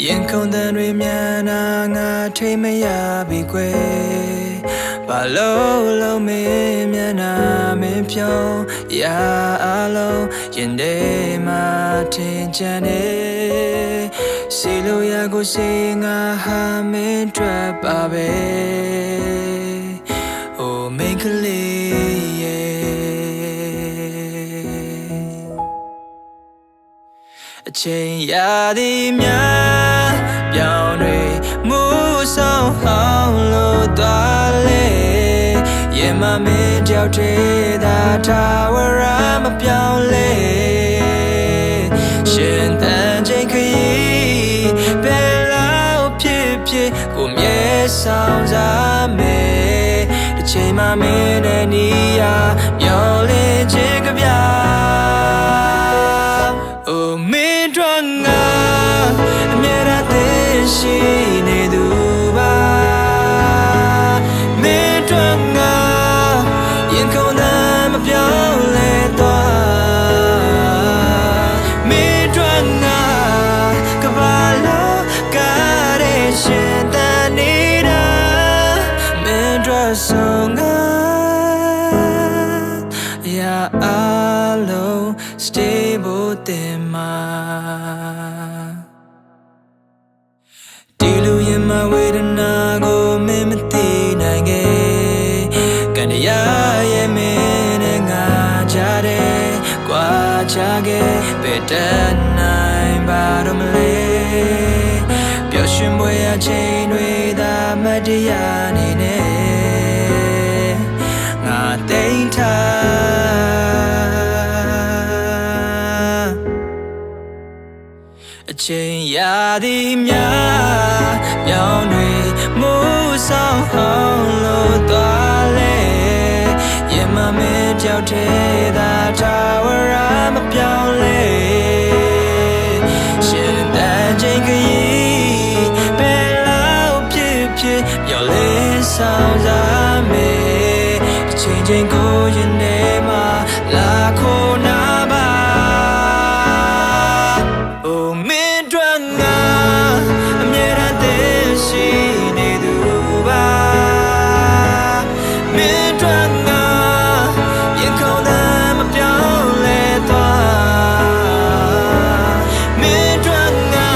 ရင်ခုန်တန်တွေမြန်နာငါထိမရပြီကွယ်ဘာလို့လုံးမင်းမြန်နာမင်းဖြုံးရာအလုံးရင်ထဲမှာထင်ကြနေစီလိုရကိုစီငါဟာမင်းတွေ့ပါပဲအိုမိန်းကလေးအချိန်ရာသီများပြောင်းတွေမူဆောင်ဟောင်းလို့သွားလေရင်မမင်းကြောက်တဲ့သာထာဝရမပြောင်းလဲရှင်တန်ချိန်ခရီးဘယ်လောက်ဖြစ်ဖြစ်ကိုမြဲဆောင်စားမယ်တစ်ချိန်မှမင်းနဲ့နီးရမျောလင်းခြင်းကြပြရှိနေသူပါမင်းတို့ငါရင်ခုန်သမ်းမပြောင်းလဲသွားမင်းတို့ငါကဘာလို့ကားရရှင်တန်နေတာမင်းတို့ဆုံးငါရာအလုံး stable တင်မှာဒီလူရင်မဝေဒနာကိုမင်းမသိနိုင်ခဲ့ကန်တရားရဲ့မင်းနဲ့ငါကြတယ်ကွာချခဲ့ဘယ်တတ်နိုင်ပါတော့မလဲပျော်ရွှင်ပွဲအချိန်တွေသာမတရားနေနဲ့ငါတိမ်ထားအချိန်ရာသီများပြောင်းတွေမူဆောင်ဟောင်းလို့သွားလေရင်မမင်းကြောက်တဲ့သာထာဝရမပြောင်းလဲရှင်တန်ချိန်ခရီးဘယ်လောက်ဖြစ်ဖြစ်ပြောင်းလဲဆောင်စားမယ်တစ်ချိန်ချိန်ကိုရင်ထဲမှာလာခိုးနာပါရှိနေသူပါမင်းတို့ငါရင်ခုန်သမ်းမပြောင်းလဲသွားမင်းတို့ငါ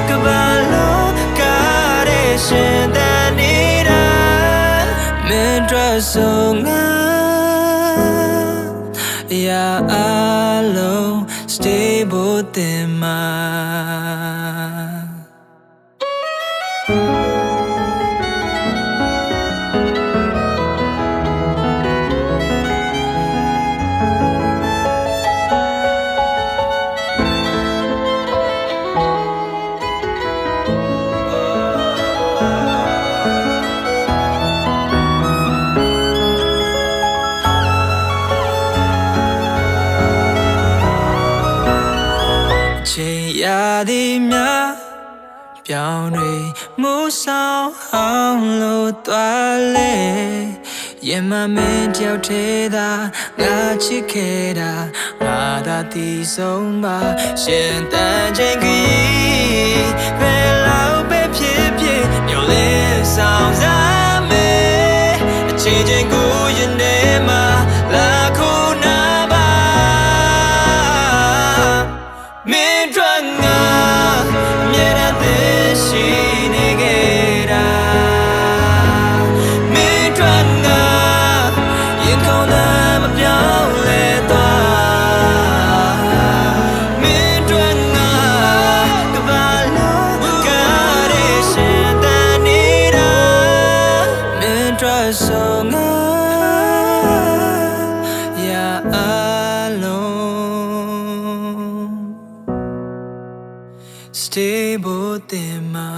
ကဘာလို့ကားရရှင်တန်နေတာမင်းတို့ဆုံးငါရာအလုံး stable တင်မှာချိန်ရာသီများပြောင်းတွေမူဆောင်ဟောင်းလို့သွားလေရင်မမင်းတယောက်သေးသာငါချစ်ခဲ့တာငါသာတည်ဆုံးပါရှင်တန်ချိန်ခရီးဘယ်လောက်ပဲဖြစ်ဖြစ်မျောလင်းဆောင်စားမယ်အချိန်ချင်းကိုရင်ထဲမှာလာခိုးနာပါမင်းတို့ငါအမြဲတမ်းသိရှိနေခဲ့တာမင်းတို့ငါရင်ခုန်သမ်းမပြောင်းလဲသွားမင်းတို့ငါကဘာလို့ကားရရှင်တန်နေတာမင်းတို့ဆုံးငါရာအလုံးstable တင်မှာ